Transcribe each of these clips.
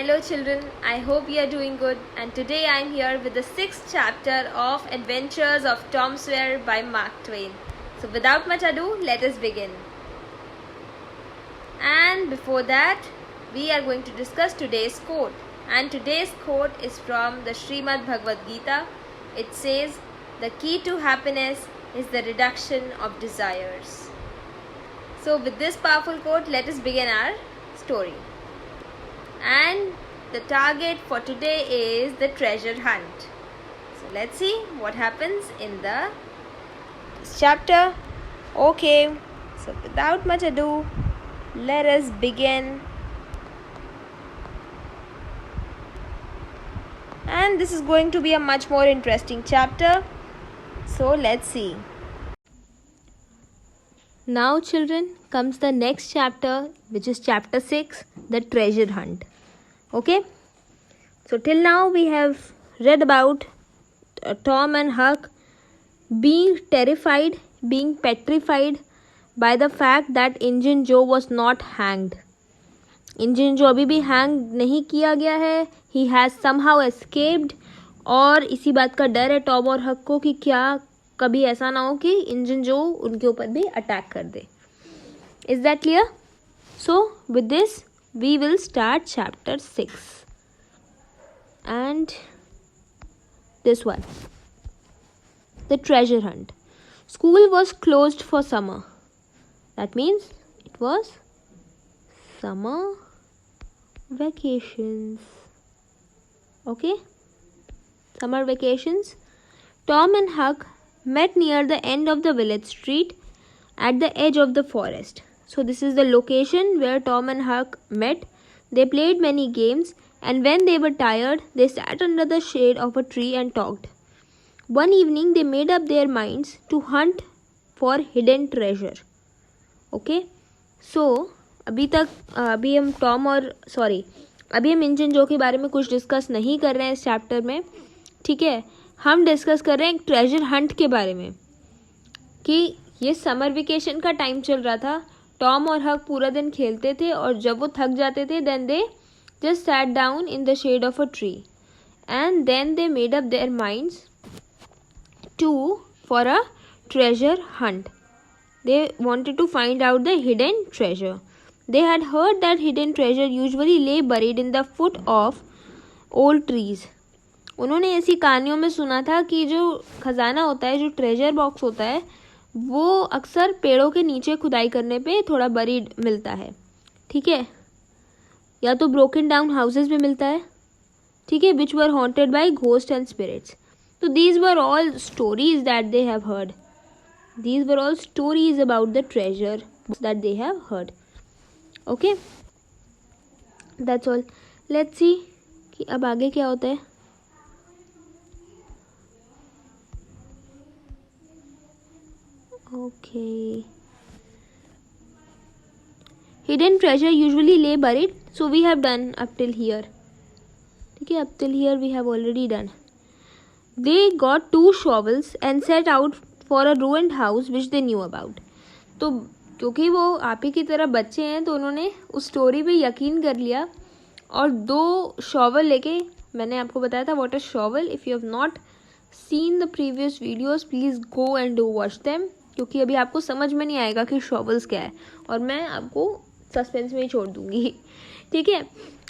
Hello children, I hope you are doing good, and today I am here with the 6th chapter of Adventures of Tom Sawyer by Mark Twain. So without much ado, let us begin. And before that, we are going to discuss today's quote. And today's quote is from the Srimad Bhagavad Gita. It says, "The key to happiness is the reduction of desires." So with this powerful quote, let us begin our story. And the target for today is the treasure hunt. So let's see what happens in this chapter. Okay, so without much ado, let us begin. And this is going to be a much more interesting chapter. So let's see. Now children, comes the next chapter, which is chapter 6, the treasure hunt. Okay, so till now we have read about Tom and Huck being terrified, being petrified by the fact that Injun Joe was not hanged. Injun Joe अभी भी hang नहीं किया गया है. He has somehow escaped. और इसी बात का डर है टॉम और हक को कि क्या कभी ऐसा ना हो कि इंजन जो उनके ऊपर भी अटैक कर दे. Is that clear? So with this we will start chapter 6 and this one, the treasure hunt. School was closed for summer. That means it was summer vacations. Okay, summer vacations. Tom and Huck met near the end of the village street at the edge of the forest. So this is the location where Tom and Huck met. They played many games, and when they were tired, they sat under the shade of a tree and talked. One evening, they made up their minds to hunt for hidden treasure. Okay, so अभी हम engine जो के बारे में कुछ discuss नहीं कर रहे हैं इस चैप्टर में. ठीक है, हम डिस्कस कर रहे हैं एक ट्रेजर हंट के बारे में कि ये समर वेकेशन का टाइम चल रहा था. टॉम और हक पूरा दिन खेलते थे और जब वो थक जाते थे then they just sat down in the shade of a tree and then they made up their minds to for a treasure hunt. They wanted to find out the hidden treasure. They had heard that hidden treasure usually lay buried in the foot of old trees. उन्होंने ऐसी कहानियों में सुना था कि जो खजाना होता है, जो ट्रेजर बॉक्स होता है, वो अक्सर पेड़ों के नीचे खुदाई करने पे थोड़ा बरीड मिलता है. ठीक है, या तो ब्रोकन डाउन हाउसेस में मिलता है. ठीक है, which were haunted by ghost and spirits. तो these were all stories that they have heard. These were all stories about the treasure that they have heard. Okay, that's all. Let's see कि अब आगे क्या होता है. Okay, hidden treasure usually lay buried. So we have done up till here. ठीक है, up till here we have already done. They got 2 shovels and set out for a ruined house which they knew about. तो क्योंकि वो आप ही की तरह बच्चे हैं तो उन्होंने उस स्टोरी पे यकीन कर लिया और 2 शॉवल लेके, मैंने आपको बताया था what is shovel. If you have not seen the previous videos please go and do watch them, क्योंकि अभी आपको समझ में नहीं आएगा कि शॉवल्स क्या है और मैं आपको सस्पेंस में ही छोड़ दूँगी. ठीक है,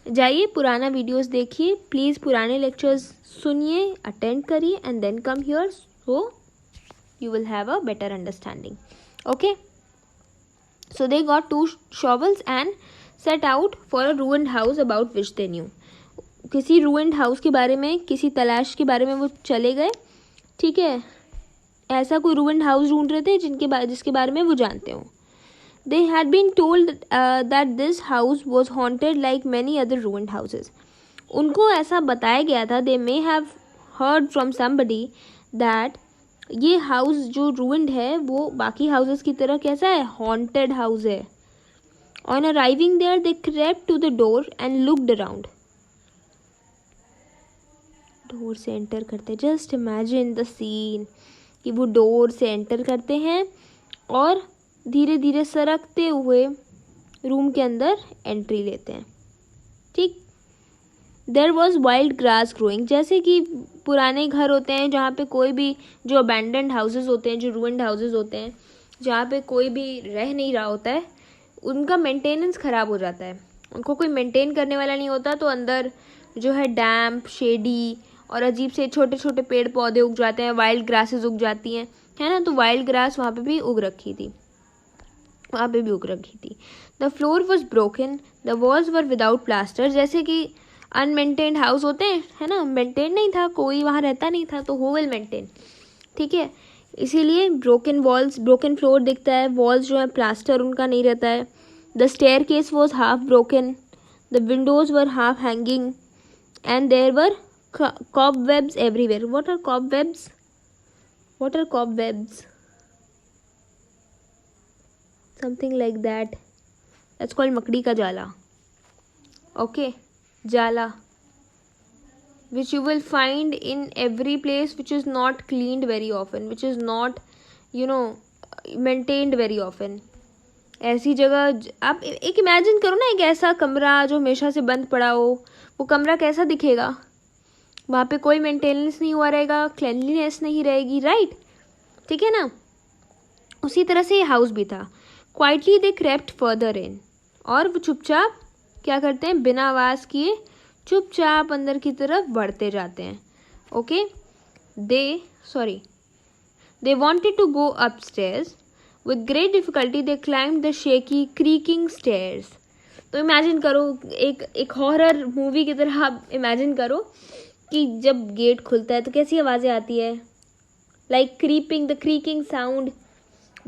जाइए पुराना वीडियोस देखिए प्लीज़, पुराने लेक्चर्स सुनिए, अटेंड करिए and then come here so you will have a better understanding. Okay, so they got 2 shovels and set out for a ruined house about which they knew. किसी ruined house के बारे में, किसी तलाश के बारे में वो चले गए. ठीक है, ऐसा कोई ruined house ढूंढ रहे थे जिसके बारे में वो जानते हो. They had been told that this house was haunted like many other ruined houses. उनको ऐसा बताया गया था, they may have heard from somebody that ये हाउस जो रूइंड है वो बाकी हाउसेस की तरह कैसा है, हॉन्टेड हाउस है. On arriving there they crept to the door and looked around. Door से एंटर करते, जस्ट इमेजिन द सीन कि वो डोर से एंटर करते हैं और धीरे धीरे सरकते हुए रूम के अंदर एंट्री लेते हैं. ठीक, there was wild grass growing, जैसे कि पुराने घर होते हैं जहाँ पे कोई भी, जो अबैंडन्ड हाउसेज होते हैं, जो रूइंड हाउसेज होते हैं, जहाँ पे कोई भी रह नहीं रहा होता है, उनका मेंटेनेंस ख़राब हो जाता है, उनको कोई मेंटेन करने वाला नहीं होता, तो अंदर जो है डैम्प, शेडी और अजीब से छोटे छोटे पेड़ पौधे उग जाते हैं, वाइल्ड ग्रासेस उग जाती हैं, है ना। तो वाइल्ड ग्रास वहाँ पे भी उग रखी थी, वहाँ पे भी उग रखी थी। The floor was broken, the walls were without plaster, जैसे कि अनमेंटेन्ड हाउस होते हैं, है ना, मेंटेन नहीं था, कोई वहाँ रहता नहीं था, तो हो विल मेंटेन, ठीक है, इसीलिए ब्रोकन वॉल्स, ब्रोकन फ्लोर दिखता है, वॉल्स जो है प्लास्टर उनका नहीं रहता है। The staircase was half broken, the windows were half hanging and there were cobwebs everywhere. What are cobwebs? What are cobwebs? Something like that. That's called makdi ka jala. Okay, jala, which you will find in every place, which is not cleaned very often, which is not, maintained very often. ऐसी जगह आप एक imagine करो ना, एक ऐसा कमरा जो हमेशा से बंद पड़ा हो, वो कमरा कैसा दिखेगा? वहाँ पे कोई मेंटेनेंस नहीं हुआ रहेगा, क्लेनलीनेस नहीं रहेगी, राइट, ठीक है ना। उसी तरह से ये हाउस भी था। Quietly they crept further in, और वो चुपचाप क्या करते हैं, बिना आवाज़ किए चुपचाप अंदर की तरफ बढ़ते जाते हैं। Okay, they wanted to go upstairs, with great difficulty they climbed the shaky creaking stairs. तो इमेजिन करो, एक हॉरर मूवी की तरह आप इमेजिन करो कि जब गेट खुलता है तो कैसी आवाज़ें आती है, like the creaking sound.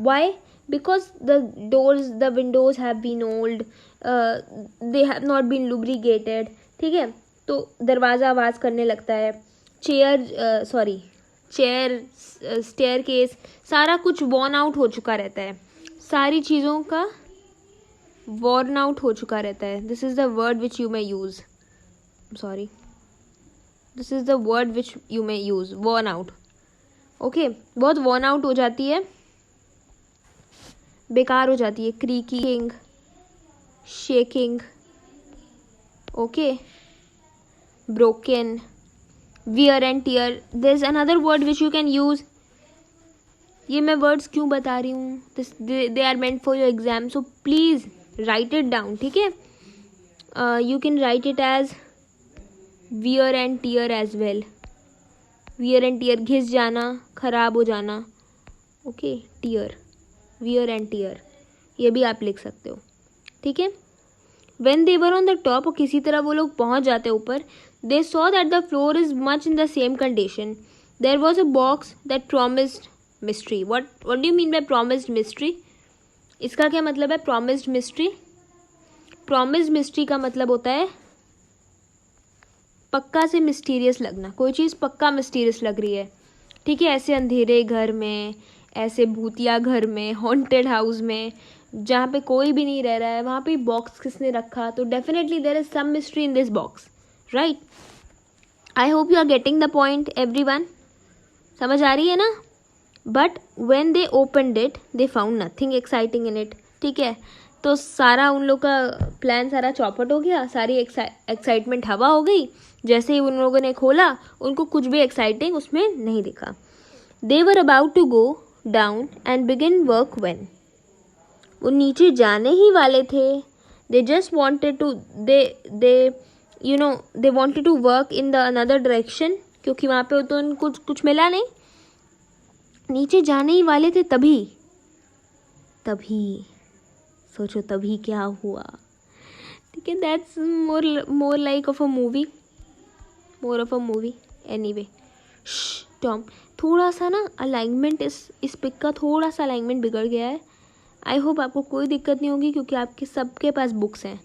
Why? Because the doors, the windows have been old, they have not been lubricated, ठीक है, तो दरवाज़ा आवाज़ करने लगता है, चेयर, स्टेयर केस, सारा कुछ वॉर्न आउट हो चुका रहता है, सारी चीज़ों का वॉर्न आउट हो चुका रहता है। This is the word which you may use, this is the word which you may use, worn out. Okay, बहुत वॉर्न आउट हो जाती है, बेकार हो जाती है, creaking, shaking, okay, broken, wear and tear. There is another word which you can use. ये मैं वर्ड्स क्यों बता रही हूँ, they are meant for your exam, so please write it down, ठीक है। You can write it as wear and tear as well. Wear and tear, घिस जाना, खराब हो जाना, okay, tear, wear and tear, ये भी आप लिख सकते हो, ठीक है। When they were on the top, और किसी तरह वो लोग पहुंच जाते ऊपर, they saw that the floor is much in the same condition. There was a box that promised mystery. What do you mean by promised mystery? इसका क्या मतलब है प्रॉमिस्ड मिस्ट्री? प्रॉमिस्ड मिस्ट्री का मतलब होता है पक्का से मिस्टीरियस लगना, कोई चीज़ पक्का मिस्टीरियस लग रही है, ठीक है। ऐसे अंधेरे घर में, ऐसे भूतिया घर में, हॉन्टेड हाउस में, जहाँ पे कोई भी नहीं रह रहा है, वहाँ पे बॉक्स किसने रखा, तो definitely there is some mystery in this box, right. I hope you are getting the point everyone, समझ आ रही है ना। But when they opened it they found nothing exciting in it, ठीक है। तो सारा उन लोग का प्लान सारा चौपट हो गया, सारी एक्साइटमेंट हवा हो गई। जैसे ही उन लोगों ने खोला, उनको कुछ भी एक्साइटिंग उसमें नहीं दिखा। They were about to go down and begin work when, वो नीचे जाने ही वाले थे। They just wanted to they wanted to work in the another direction, क्योंकि वहाँ पे तो उनको कुछ मिला नहीं, नीचे जाने ही वाले थे। तभी सोचो तभी क्या हुआ, ठीक है। That's more like of a movie, more of a movie. Anyway, Tom, थोड़ा सा ना अलाइनमेंट, इस पिक का थोड़ा सा अलाइनमेंट बिगड़ गया है। आई होप आपको कोई दिक्कत नहीं होगी, क्योंकि आपके सबके पास बुक्स हैं,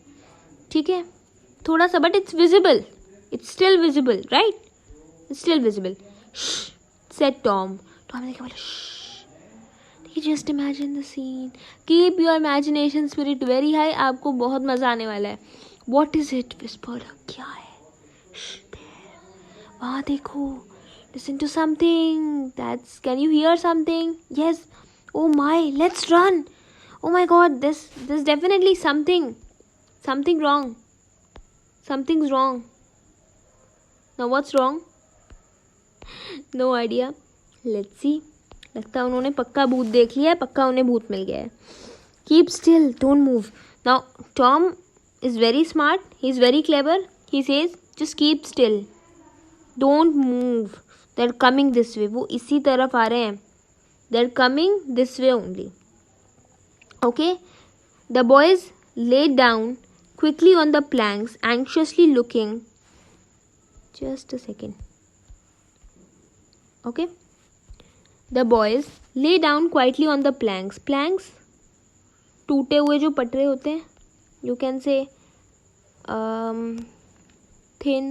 ठीक है। थोड़ा सा, but it's visible, it's still visible, right, it's still visible. Said Tom ने क्या बोला, just imagine the scene, keep your imagination spirit very high, आपको बहुत मज़ा आने वाला है। वॉट इज इट विस्पर्ड, क्या है, वहाँ देखो, listen to something, that's, can you hear something? Yes, oh my, let's run, oh my God, this definitely something wrong, something's wrong, now what's wrong? No idea, let's see. लगता है उन्होंने पक्का भूत देख लिया है, पक्का उन्हें भूत मिल गया है. Keep still, don't move. Now Tom is very smart, he is very clever. He says just keep still, don't move, they are coming this way. वो इसी तरफ आ रहे हैं. They are coming this way only. Okay. The boys laid down quickly on the planks, anxiously looking. Just a second. Okay. The boys lay down quietly on the planks. Planks, टूटे हुए जो पटरे होते हैं. You can say thin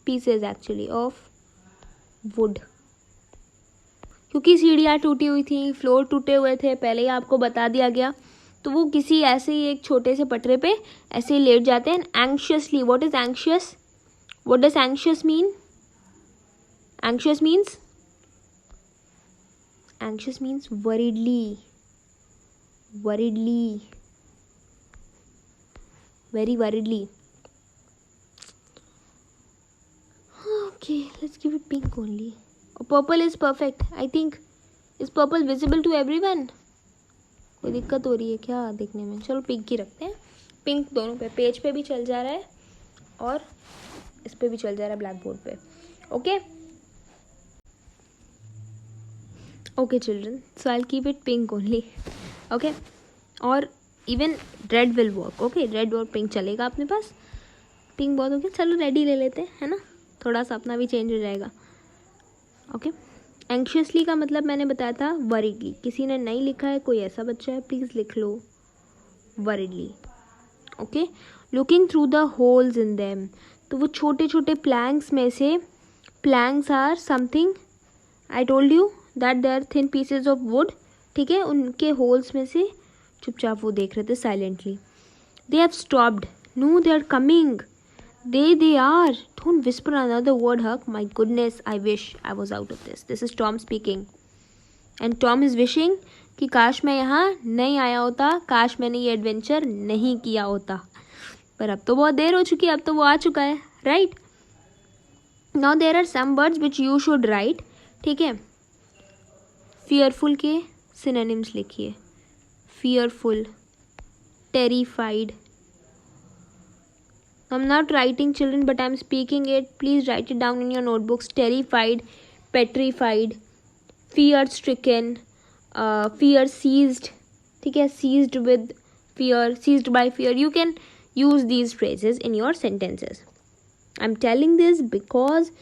pieces actually of wood. क्योंकि सीढ़ियाँ टूटी हुई थी, फ्लोर टूटे हुए थे, पहले ही आपको बता दिया गया. तो वो किसी ऐसे ही एक छोटे से पटरे पे ऐसे ही लेट जाते हैं. Anxiously, what is anxious? What does anxious mean? Anxious means worriedly, very worriedly. Okay, let's give it pink only. Purple is perfect. I think is purple visible to everyone? कोई दिक्कत हो रही है क्या देखने में? चलो पिंक ही रखते हैं. पिंक दोनों पे, पेज पे भी चल जा रहा है और इस पे भी चल जा रहा है, ब्लैक बोर्ड पे. Okay okay children, so I will keep it pink only. Okay. और even red will work. Okay, red और पिंक चलेगा अपने पास. पिंक बहुत हो गया, चलो रेड ही ले लेते हैं, है ना. थोड़ा सा अपना भी चेंज हो जाएगा. ओके. एंक्शियसली का मतलब मैंने बताया था वरीडली. किसी ने नहीं लिखा है, कोई ऐसा बच्चा है, प्लीज़ लिख लो worriedly. Okay. Looking through the holes in them. तो वो छोटे छोटे प्लैंक्स में से, planks are something, I told you that they are thin pieces of wood. ठीक है, उनके होल्स में से चुपचाप वो देख रहे थे silently. They have stopped. No, they are coming. They are. Don't whisper another word, Huck. My goodness, I wish I was out of this. This is Tom speaking. And Tom is wishing कि काश मैं यहाँ नहीं आया होता, काश मैंने ये एडवेंचर नहीं किया होता. पर अब तो बहुत देर हो चुकी है, अब तो वो आ चुका है, right. Now there are some words which you should write. ठीक है. फियरफुल के सिनोनिम्स लिखिए. Fearful, terrified. I'm not writing children, but I'm speaking it. Please write it down in your notebooks. Terrified, petrified, fear stricken, fear seized. ठीक है, seized with fear, seized by fear. You can use these phrases in your sentences. I'm telling this because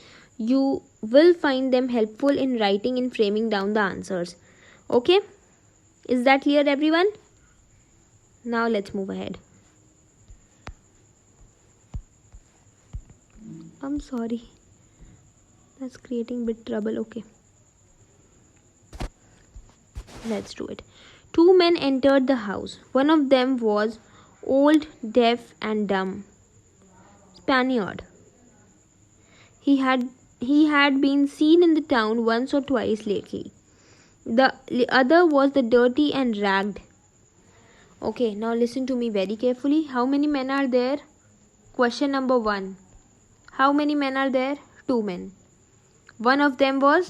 you will find them helpful in writing and framing down the answers. Okay? Is that clear, everyone? Now let's move ahead. I'm sorry, that's creating bit trouble. Okay, let's do it. Two men entered the house. One of them was old, deaf and dumb Spaniard. He had been seen in the town once or twice lately. The other was the dirty and ragged. Okay, now listen to me very carefully. How many men are there? Question number 1. How many men are there? 2 men. One of them was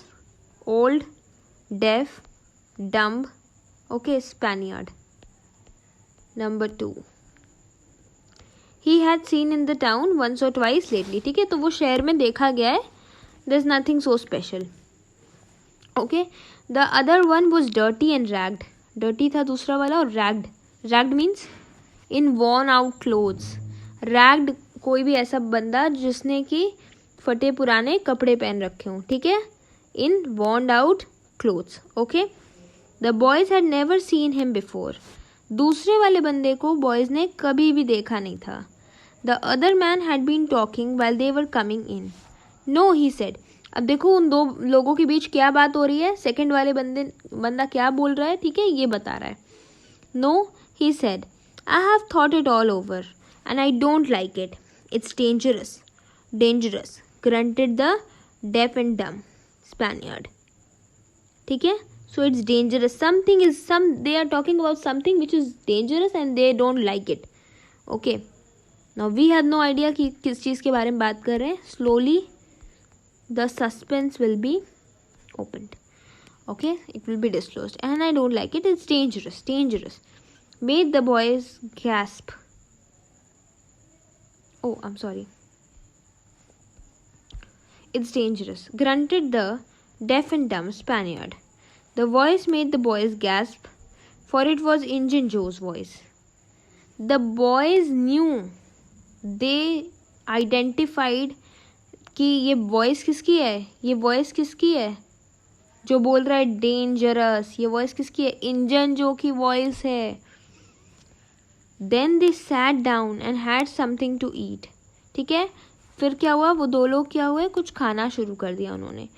old, deaf, dumb, okay, Spaniard. Number 2. He had seen in the town once or twice lately. ठीक है, तो वो शहर में देखा गया है. There's nothing so special. Okay. The other one was dirty and ragged. Dirty था दूसरा वाला और ragged. Ragged means in worn out clothes. Ragged कोई भी ऐसा बंदा जिसने कि फटे पुराने कपड़े पहन रखे हों. ठीक है, इन worn out clothes. Okay. The boys had never seen him before. दूसरे वाले बंदे को बॉयज ने कभी भी देखा नहीं था. The other man had been talking while they were coming in. No, he said. अब देखो उन दो लोगों के बीच क्या बात हो रही है. सेकंड वाले बंदा क्या बोल रहा है, ठीक है, ये बता रहा है. No, he said, I have thought it all over and I don't like it. It's dangerous, grunted the deaf and dumb Spaniard. ठीक है, So it's dangerous. They are talking about something which is dangerous and they don't like it. Okay. Now we have no idea कि किस चीज़ के बारे में बात कर रहे हैं. Slowly the suspense will be opened. Okay, it will be disclosed and I don't like it. It's dangerous. Made the boys gasp. Oh, I'm sorry. It's dangerous, grunted the deaf and dumb Spaniard. The voice made the boys gasp, for it was Injun Joe's voice. The boys knew, they identified कि ये voice किसकी है, जो बोल रहा है dangerous, ये voice किसकी है, इंजन जो की वॉइस है. Then they sat down and had something to eat. ठीक है, फिर क्या हुआ, वो दो लोग क्या हुए, कुछ खाना शुरू कर दिया उन्होंने.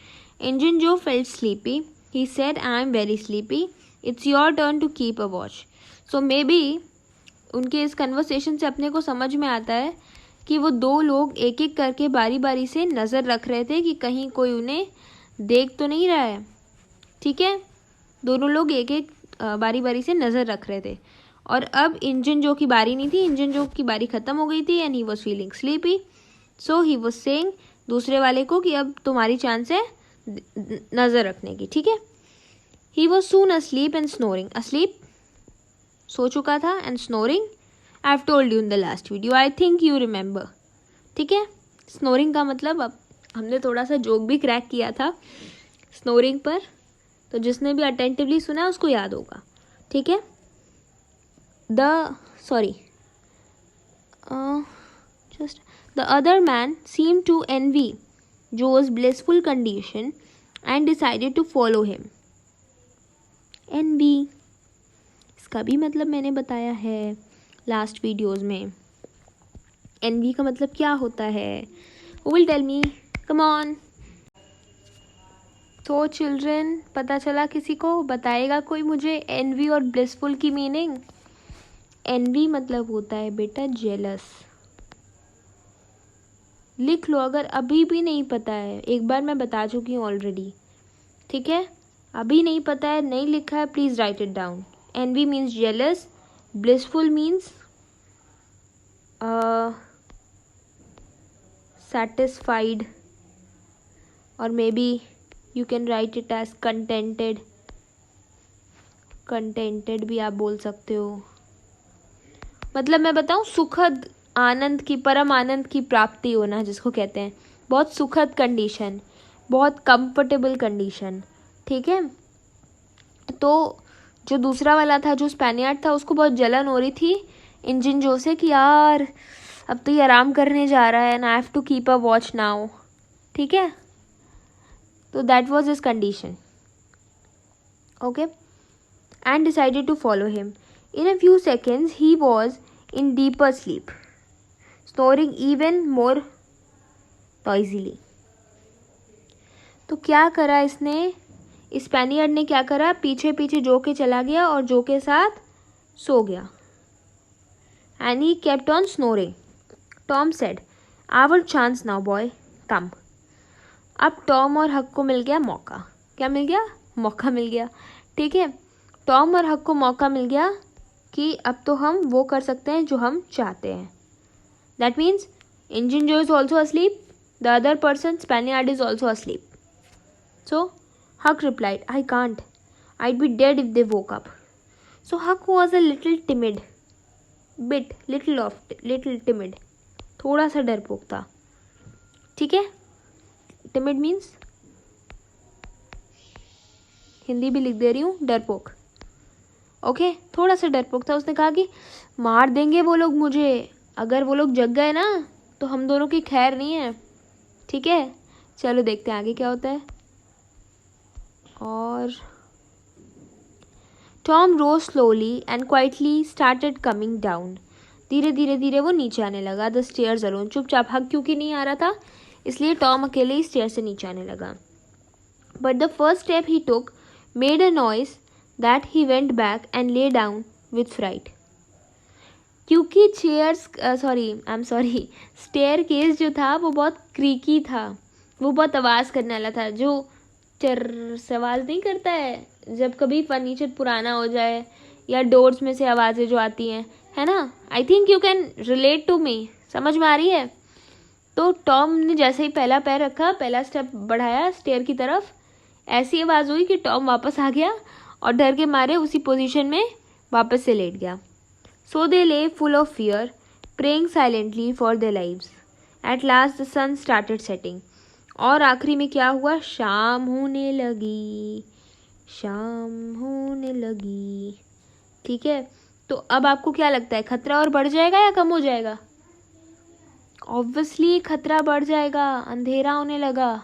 इंजन जो felt sleepy. He said, I am very sleepy. It's your turn to keep a watch. So maybe उनके इस कन्वर्सेशन से अपने को समझ में आता है कि वो दो लोग एक एक करके बारी बारी से नज़र रख रहे थे कि कहीं कोई उन्हें देख तो नहीं रहा है. ठीक है, दोनों लोग एक एक बारी बारी से नज़र रख रहे थे. और अब इंजन जो की बारी नहीं थी, इंजन जो की बारी ख़त्म हो गई थी. And he was feeling sleepy. So he was saying दूसरे वाले को कि अब तुम्हारी चांस है नज़र रखने की. ठीक है. He was soon asleep and snoring. asleep, सो चुका था, and snoring, I have told you in the last video, I think you remember. ठीक है. स्नोरिंग का मतलब, अब हमने थोड़ा सा जोक भी क्रैक किया था स्नोरिंग पर, तो जिसने भी अटेंटिवली सुना उसको याद होगा. ठीक है. The other man seemed to envy Joe's blissful condition and decided to follow him. Envy, इसका भी मतलब मैंने बताया है लास्ट वीडियोज़ में. envy का मतलब क्या होता है? Who will tell me? Come on. तो चिल्ड्रन, पता चला किसी को? बताएगा कोई मुझे envy और blissful की मीनिंग? envy मतलब होता है बेटा जेलस. लिख लो अगर अभी भी नहीं पता है. एक बार मैं बता चुकी हूँ ऑलरेडी. ठीक है. अभी नहीं पता है, नहीं लिखा है, please write it down. envy means jealous. blissful means satisfied, or maybe you can write it as contented. contented भी आप बोल सकते हो. मतलब मैं बताऊँ, सुखद आनंद की, परम आनंद की प्राप्ति होना जिसको कहते हैं. बहुत सुखद कंडीशन, बहुत कंफर्टेबल कंडीशन. ठीक है. तो जो दूसरा वाला था, जो स्पेनियर्ड था, उसको बहुत जलन हो रही थी इंजन जो से कि यार अब तो ये आराम करने जा रहा है and I have to keep a watch now. ठीक है. तो that was his condition. Okay. And decided to follow him. In a few seconds he was in deeper sleep, snoring even more noisily. तो क्या करा इसने, स्पेनियर्ड ने क्या करा, पीछे पीछे जो के चला गया और जो के साथ सो गया. And he kept on snoring. Tom said, our chance now boy, come. अब टॉम और हक को मिल गया मौका. क्या मिल गया? मौका मिल गया. ठीक है. टॉम और हक को मौका मिल गया कि अब तो हम वो कर सकते हैं जो हम चाहते हैं. दैट मीन्स इंजन जो is also asleep, the other person, Spaniard, is also asleep. So Huck replied, I can't. I'd be dead if they woke up. So Huck was a little timid. Little timid. थोड़ा सा डरपोक था. ठीक है. Timid means, Hindi भी लिख दे रही हूँ, डरपोक. ओके. थोड़ा सा डरपोक था. उसने कहा कि मार देंगे वो लोग मुझे, अगर वो लोग जग गए ना तो हम दोनों की खैर नहीं है. ठीक है. चलो देखते हैं आगे क्या होता है. और Tom rose slowly and quietly started coming down. धीरे धीरे वो नीचे आने लगा. The stairs alone. चुपचाप. हक क्योंकि नहीं आ रहा था इसलिए टॉम अकेले ही स्टेयर से नीचे आने लगा. बट द फर्स्ट स्टेप ही took made a noise that he went back and lay down with fright. क्योंकि स्टेयर केस जो था वो बहुत क्रीकी था, वो बहुत आवाज़ करने वाला था. जो चर से आवाज़ नहीं करता है जब कभी फर्नीचर पुराना हो जाए, या डोर्स में से आवाज़ें जो आती हैं, है ना। I think you can relate to me, समझ में आ रही है। तो टॉम ने जैसे ही पहला पैर रखा, पहला स्टेप बढ़ाया स्टेयर की तरफ, ऐसी आवाज़ हुई कि टॉम वापस आ गया और डर के मारे उसी पोजीशन में वापस से लेट गया। So they lay full of fear, praying silently for their lives. At last the sun started setting. और आखिरी में क्या हुआ, शाम होने लगी, शाम होने लगी। ठीक है, तो अब आपको क्या लगता है, खतरा और बढ़ जाएगा या कम हो जाएगा? ऑब्वियसली खतरा बढ़ जाएगा, अंधेरा होने लगा,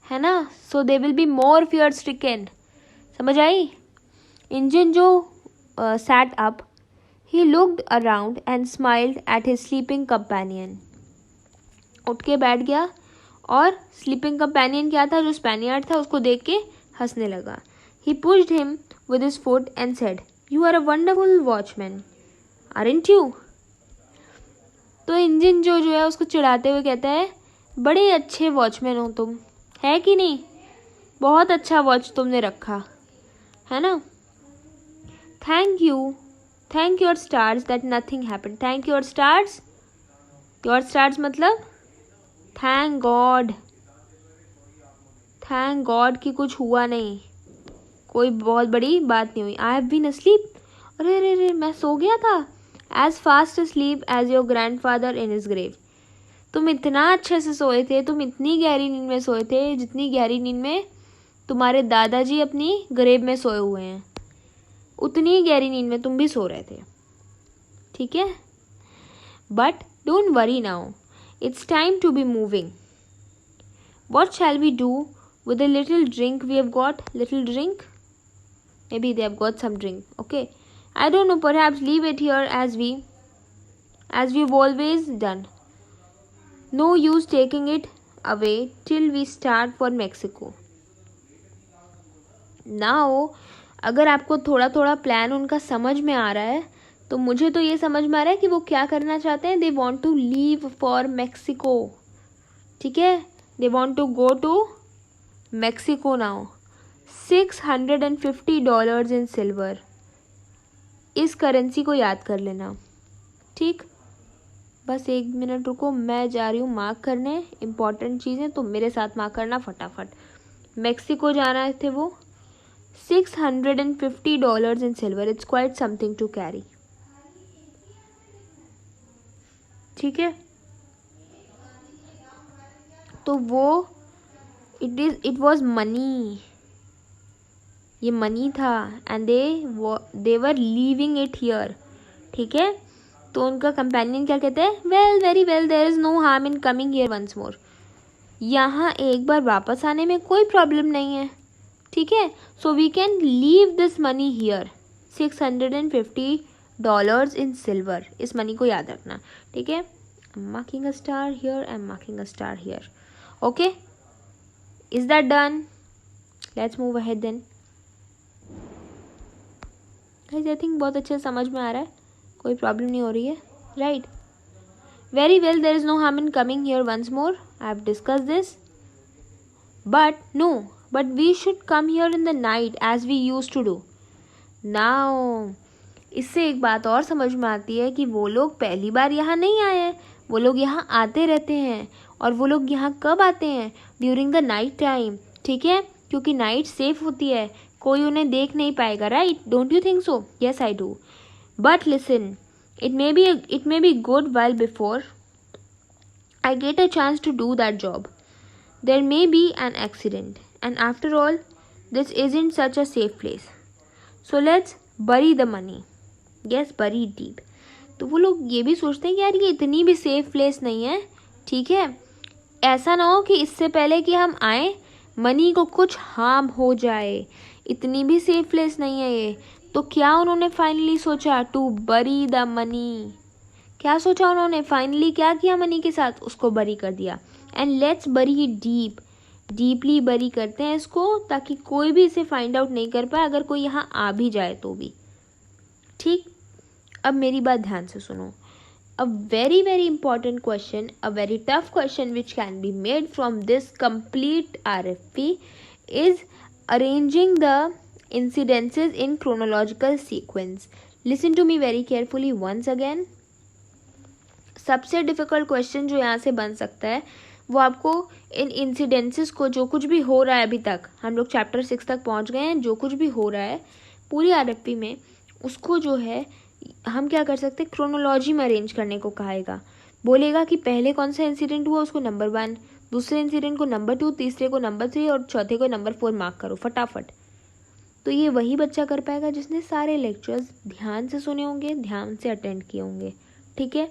है ना। So they will be more fear stricken. समझ आई। Injun Joe sat up, he looked around and smiled at his sleeping companion. उठ के बैठ गया और स्लीपिंग कंपेनियन क्या था, जो स्पेनियर्ड था, उसको देख के हंसने लगा। He pushed him with his foot and said, you are a wonderful watchman, aren't you. तो इंजन जो है उसको चिढ़ाते हुए कहता है, बड़े अच्छे वॉचमैन हो तुम, है कि नहीं, बहुत अच्छा वॉच तुमने रखा है ना। Thank your stars that nothing happened. Thank your stars, your stars मतलब थैंक गॉड कि कुछ हुआ नहीं, कोई बहुत बड़ी बात नहीं हुई। आई हैव बीन अस्लीप, अरे अरे अरे मैं सो गया था। As fast asleep as your grandfather in his grave. तुम इतना अच्छे से सोए थे, तुम इतनी गहरी नींद में सोए थे जितनी गहरी नींद में तुम्हारे दादाजी अपनी ग्रेव में सोए हुए हैं, उतनी गहरी नींद में तुम भी सो रहे थे। ठीक है, but don't worry now, it's time to be moving. What shall we do with the little drink we have got? Little drink? Maybe they have got some drink. Okay. I don't know. Perhaps leave it here as we've always done. No use taking it away till we start for Mexico. Now, अगर आपको थोड़ा थोड़ा plan उनका समझ में आ रहा है, तो मुझे तो ये समझ में आ रहा है कि वो क्या करना चाहते हैं। They want to leave for Mexico. ठीक है, they want to go to Mexico now. $650 in silver, इस करेंसी को याद कर लेना। ठीक, बस 1 मिनट रुको, मैं जा रही हूँ मार्क करने इम्पॉर्टेंट चीज़ें, तो मेरे साथ मार्क करना फटाफट। मैक्सिको जाना थे वो, $650 in silver, it's quite something to carry. ठीक है, तो वो इट वॉज मनी, ये मनी था, and they were leaving it here. ठीक है, तो उनका कंपेनियन क्या कहते हैं, well very well, there is no harm in coming here once more. यहाँ एक बार वापस आने में कोई प्रॉब्लम नहीं है। ठीक है, so we can leave this money here, $650 in silver, इस मनी को याद रखना। ठीक है, I'm marking a star here, I'm marking a star here. Okay, is that done? Let's move ahead then. Guys, I think बहुत अच्छे समझ में आ रहा है, कोई प्रॉब्लम नहीं हो रही है, right? Very well, there is no harm in coming here once more. I have discussed this. But we should come here in the night as we used to do. Now, इससे एक बात और समझ में आती है कि वो लोग पहली बार यहाँ नहीं आए हैं, वो लोग यहाँ आते रहते हैं। और वो लोग यहाँ कब आते हैं, ड्यूरिंग द नाइट टाइम। ठीक है, क्योंकि नाइट सेफ होती है, कोई उन्हें देख नहीं पाएगा, right? Don't you think so? Yes I do. But listen, it may be good while before I get a chance to do that job. There may be an accident, and after all, this isn't such a safe place. So let's bury the money. Yes, bury it deep. तो वो लोग ये भी सोचते हैं कि यार ये इतनी भी सेफ प्लेस नहीं है। ठीक है, ऐसा ना हो कि इससे पहले कि हम आए मनी को कुछ हार्म हो जाए, इतनी भी सेफ प्लेस नहीं है ये। तो क्या उन्होंने फाइनली सोचा, टू बरी द मनी। क्या सोचा उन्होंने फाइनली, क्या किया मनी के साथ, उसको बरी कर दिया। एंड लेट्स बरी डीप, डीपली बरी करते हैं इसको, ताकि कोई भी इसे फाइंड आउट नहीं कर पाए, अगर कोई यहाँ आ भी जाए तो भी। ठीक, अब मेरी बात ध्यान से सुनो। A very very important question, a very tough question which can be made from this complete RFP is arranging the incidences in chronological sequence. Listen to me very carefully once again. सबसे difficult question जो यहाँ से बन सकता है वो आपको इन incidences को, जो कुछ भी हो रहा है अभी तक, हम लोग चैप्टर 6 तक पहुँच गए हैं, जो कुछ भी हो रहा है पूरी आरएफपी में, उसको जो है हम क्या कर सकते हैं, क्रोनोलॉजी में अरेंज करने को कहेगा। बोलेगा कि पहले कौन सा इंसिडेंट हुआ उसको नंबर 1, दूसरे इंसिडेंट को नंबर 2, तीसरे को नंबर 3 और चौथे को नंबर 4 मार्क करो फटाफट। तो ये वही बच्चा कर पाएगा जिसने सारे लेक्चर्स ध्यान से सुने होंगे, ध्यान से अटेंड किए होंगे। ठीक है,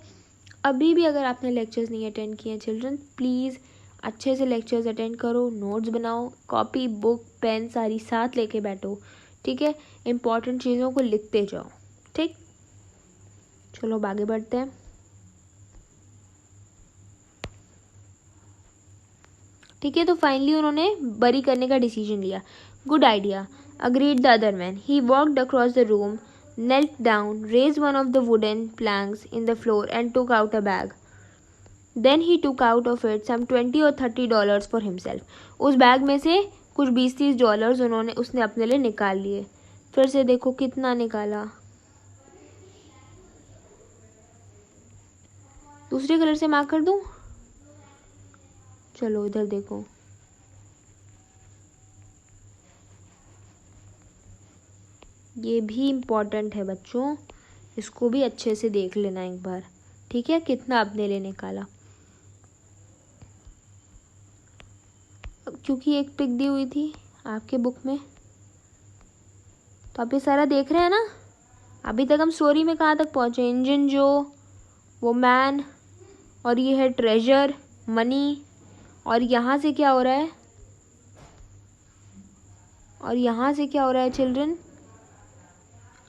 अभी भी अगर आपने लेक्चर्स नहीं अटेंड किए हैं चिल्ड्रन, प्लीज़ अच्छे से लेक्चर्स अटेंड करो, नोट्स बनाओ, कॉपी बुक पेन सारी साथ लेके बैठो। ठीक है, इम्पॉर्टेंट चीज़ों को लिखते जाओ। ठीक, चलो अब आगे बढ़ते हैं। ठीक है, तो फाइनली उन्होंने बरी करने का डिसीजन लिया। Good idea, agreed the other man. He walked across the room, knelt down, raised one of the wooden planks in the floor and took out a bag. Then he took out of it some $20 or $30 for himself. उस bag में से कुछ $20-30 उसने अपने लिए निकाल लिए। फिर से देखो कितना निकाला। दूसरे कलर से मार्क कर दूं? चलो इधर देखो, ये भी इम्पॉर्टेंट है बच्चों, इसको भी अच्छे से देख लेना एक बार। ठीक है, कितना अपने लिए निकाला, क्योंकि एक पिक दी हुई थी आपके बुक में, तो आप ये सारा देख रहे हैं ना। अभी तक हम स्टोरी में कहाँ तक पहुँचे, इंजन जो, वो मैन, और ये है ट्रेजर मनी, और यहाँ से क्या हो रहा है, और यहाँ से क्या हो रहा है चिल्ड्रन,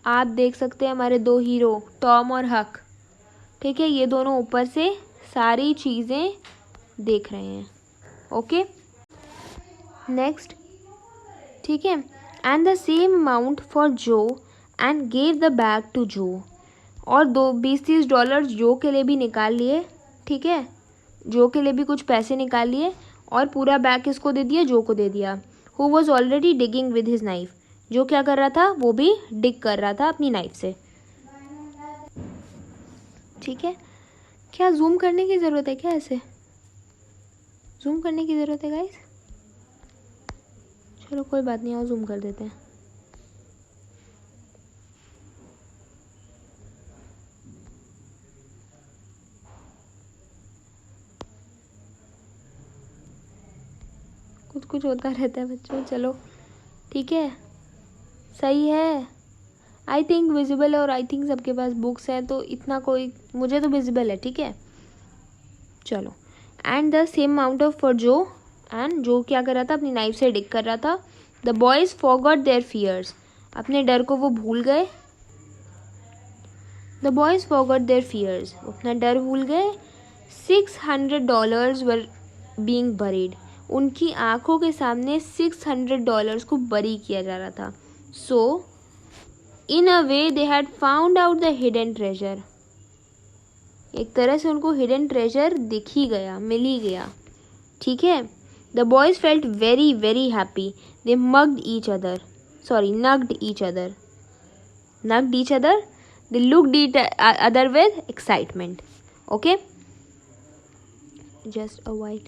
आप देख सकते हैं हमारे दो हीरो टॉम और हक। ठीक है, ये दोनों ऊपर से सारी चीज़ें देख रहे हैं। Okay, next. ठीक है, and the same amount for Joe and gave the bag to Joe, और $20-30 जो के लिए भी निकाल लिए। ठीक है, जो के लिए भी कुछ पैसे निकाल लिए और पूरा बैग किसको दे दिया, जो को दे दिया। Who was already digging with his knife, जो क्या कर रहा था, वो भी डिग कर रहा था अपनी नाइफ से। ठीक है, क्या जूम करने की ज़रूरत है क्या, ऐसे जूम करने की ज़रूरत है गाइस? चलो कोई बात नहीं, आओ जूम कर देते हैं। कुछ कुछ होता रहता है बच्चों। चलो ठीक है, सही है। आई थिंक विजिबल है, और आई थिंक सबके पास बुक्स हैं, तो इतना कोई, मुझे तो विजिबल है। ठीक है, चलो। And the same amount of for Joe, and जो क्या कर रहा था, अपनी नाइफ से डिग कर रहा था। The boys forgot their fears, अपने डर को वो भूल गए। The boys forgot their fears, अपना डर भूल गए। $600 वर बीइंग बरीड, उनकी आंखों के सामने $600 को बरी किया जा रहा था। So in a way they had found out the hidden treasure, एक तरह से उनको हिडन ट्रेजर दिख ही गया, मिल ही गया। ठीक है, the boys felt very very happy, they नग्ड each other, they looked each other with excitement. Okay, just a while.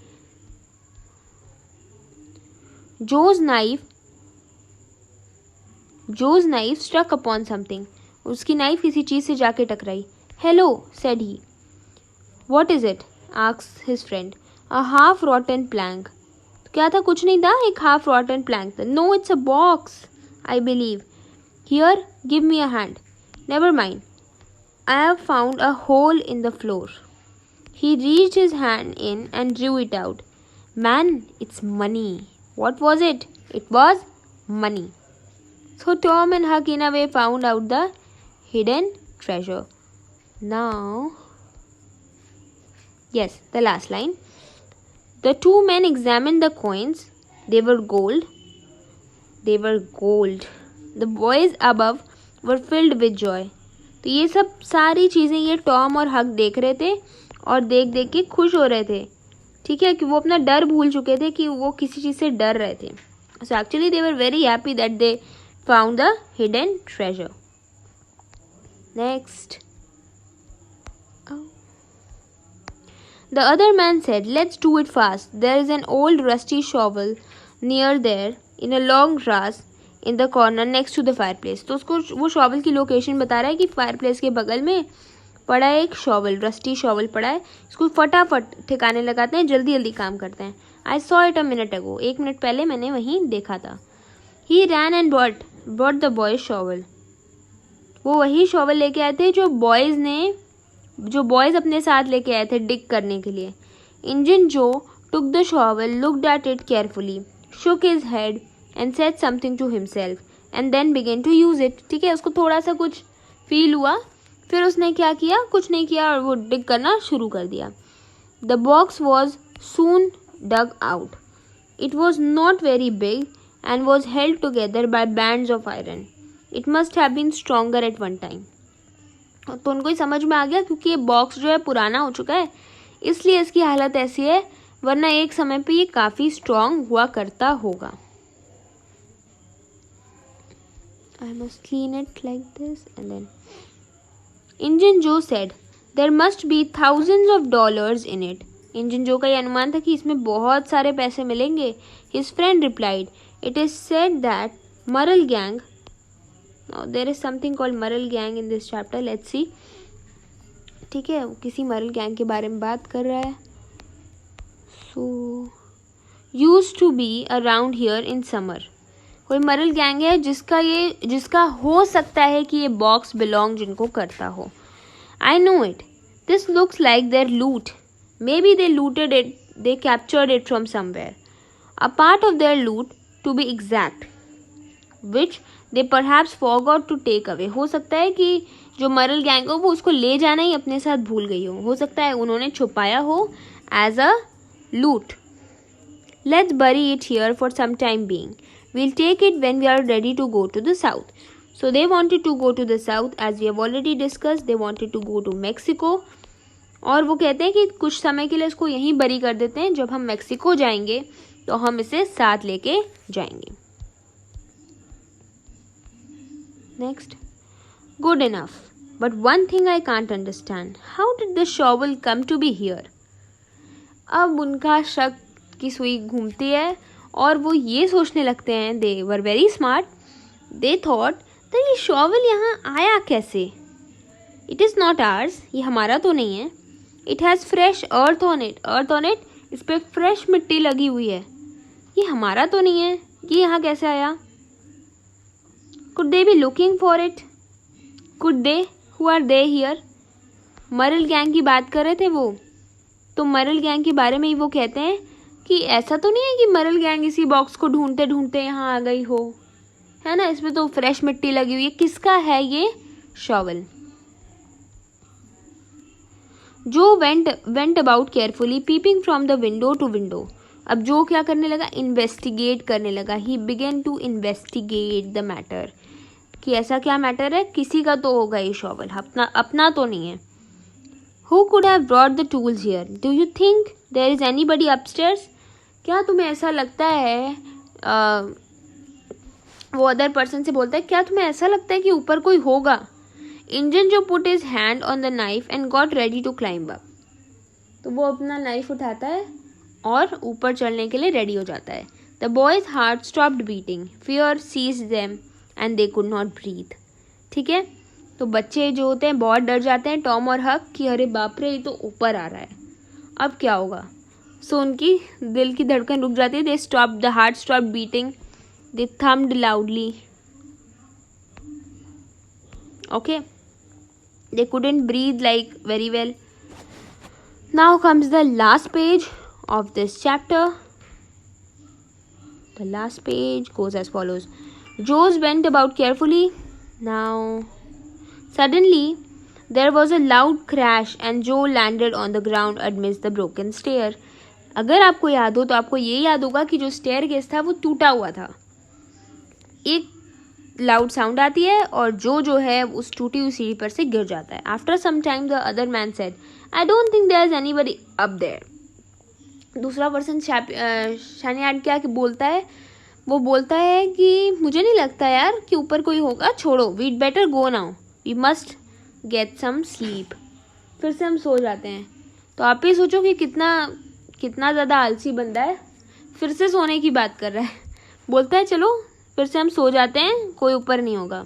Joe's knife struck upon something, उसकी नाइफ किसी चीज से जाके टकराई। Hello said he. What is it asked his friend. A half rotten plank, क्या था, कुछ नहीं था, एक हाफ रॉटन प्लैंक था। No it's a box I believe. Here give me a hand. Never mind, I have found a hole in the floor. He reached his hand in and drew it out. Man, it's money. What was it? It was money. So Tom and Huck in a way found out the hidden treasure. Now, yes, the last line. The two men examined the coins. They were gold. The boys above were filled with joy. तो ये सब सारी चीज़ें ये Tom और हक देख रहे थे और देख देख के खुश हो रहे थे। ठीक है, कि वो अपना डर भूल चुके थे, कि वो किसी चीज़ से डर रहे थे। So actually they were very happy that they found the hidden treasure. Next. The other man said, "Let's do it fast. There is an old rusty shovel near there in a long grass in the corner next to the fireplace." तो उसको वो shovel की location बता रहा है कि fireplace के बगल में पड़ा है एक शॉवल, रस्टी शॉवल पड़ा है. इसको फटाफट ठिकाने लगाते हैं, जल्दी जल्दी काम करते हैं. I saw it a minute ago. 1 minute पहले मैंने वहीं देखा था. He ran and brought the boy's shovel. वो वही शॉवल लेके आए थे जो बॉयज़ अपने साथ लेके आए थे डिग करने के लिए. इंजन जो took the shovel, looked at it carefully, shook his head and said something to himself and then began to use it. ठीक है, उसको थोड़ा सा कुछ फील हुआ, फिर उसने क्या किया, कुछ नहीं किया और वो डिग करना शुरू कर दिया. The box was soon dug out. It was not very big and was held together by bands of iron. It must have been stronger at one time. तो उनको ही समझ में आ गया क्योंकि ये बॉक्स जो है पुराना हो चुका है, इसलिए इसकी हालत ऐसी है, वरना एक समय पे ये काफ़ी स्ट्रॉन्ग हुआ करता होगा. I must clean it like this and then. Engine जो said, there must be thousands of dollars in it. Engine जो का ये अनुमान था कि इसमें बहुत सारे पैसे मिलेंगे. His friend replied, it is said that Murrel gang. Now there is something called Murrel gang in this chapter. Let's see. ठीक है, किसी मरल गैंग के बारे में बात कर रहा है. So used to be around here in summer. कोई मरल गैंग है जिसका हो सकता है कि ये बॉक्स बिलोंग जिनको करता हो. I know it. This looks like their loot. Maybe they looted it. They captured it from somewhere. A part of their loot, to be exact, which they perhaps forgot to take away. हो सकता है कि जो मरल gang हो वो उसको ले जाना ही अपने साथ भूल गई हो सकता है उन्होंने छुपाया हो as a loot. Let's bury it here for some time being. We'll take it when we are ready to go to the south. So they wanted to go to the south, as we have already discussed. They wanted to go to Mexico. और वो कहते हैं कि कुछ समय के लिए इसको यहीं बरी कर देते हैं, जब हम मेक्सिको जाएंगे तो हम इसे साथ लेके जाएंगे. Next. Good enough. But one thing I can't understand. How did the shovel come to be here? अब उनका शक की सुई घूमती है और वो ये सोचने लगते हैं. They were very smart. They thought that ये shovel यहाँ आया कैसे? It is not ours. ये हमारा तो नहीं है. It has fresh earth on it. Earth on it. इस पे fresh मिट्टी लगी हुई है. ये हमारा तो नहीं है. ये यहाँ कैसे आया? Could they be looking for it? Could they? Who are they here? मरल गैंग की बात कर रहे थे वो, तो मरल गैंग के बारे में ही वो कहते हैं कि ऐसा तो नहीं है कि मरल गैंग इसी बॉक्स को ढूंढते ढूंढते यहाँ आ गई हो, है ना. इसमें तो फ्रेश मिट्टी लगी हुई है. किसका है ये shovel? Joe went about carefully peeping from the window to window. अब जो क्या करने लगा? इन्वेस्टिगेट करने लगा. He began to investigate the matter, कि ऐसा क्या मैटर है, किसी का तो होगा ये शॉवल, अपना तो नहीं है. Who could have brought the tools here? Do you think there is anybody upstairs? क्या तुम्हें ऐसा लगता है, वो अदर पर्सन से बोलता है, क्या तुम्हें ऐसा लगता है कि ऊपर कोई होगा? इंजन जो put his hand on the knife and got ready to climb up. तो वो अपना नाइफ उठाता है और ऊपर चढ़ने के लिए रेडी हो जाता है. The boy's heart stopped beating. Fear seized them and they could not breathe. ठीक है, तो बच्चे जो होते हैं बहुत डर जाते हैं, टॉम और हक, कि अरे बाप रे ये तो ऊपर आ रहा है, अब क्या होगा. सो उनकी दिल की धड़कन रुक जाती है. They stop, the heart stop beating. They thumped loudly. Okay, they couldn't breathe like very well. Now comes the last page of this chapter. The last page goes as follows. Joe went about carefully. Now suddenly there was a loud crash and Joe landed on the ground amidst the broken stair. अगर आपको याद हो तो आपको ये याद होगा कि जो स्टेयरकेस था वो टूटा हुआ था. एक लाउड साउंड आती है और जो है उस टूटी हुई सीढ़ी पर से गिर जाता है. After some time the other man said, I don't think there is anybody up there. दूसरा पर्सन शानियाड क्या कि बोलता है, वो बोलता है कि मुझे नहीं लगता यार कि ऊपर कोई होगा, छोड़ो, we'd better go now, we must get some sleep. फिर से हम सो जाते हैं। तो आप ही सोचो कि कितना ज़्यादा आलसी बंदा है, फिर से सोने की बात कर रहा है। बोलता है चलो फिर से हम सो जाते हैं, कोई ऊपर नहीं होगा।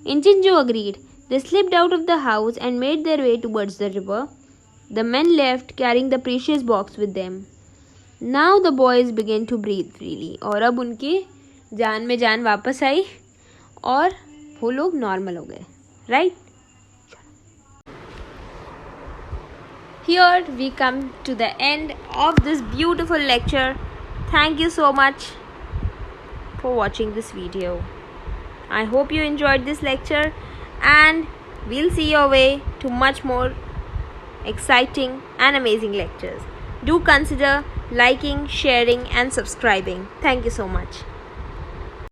इंचिंजो agreed. They slipped out of the house and made their way towards the river. The men left carrying the precious box with them. Now the boys began to breathe freely. और अब उनकी जान में जान वापस आई और वो लोग नॉर्मल हो गए, right? Here we come to the end of this beautiful lecture. Thank you so much for watching this video. I hope you enjoyed this lecture, and we'll see your way to much more exciting and amazing lectures. Do consider liking, sharing and subscribing. Thank you so much.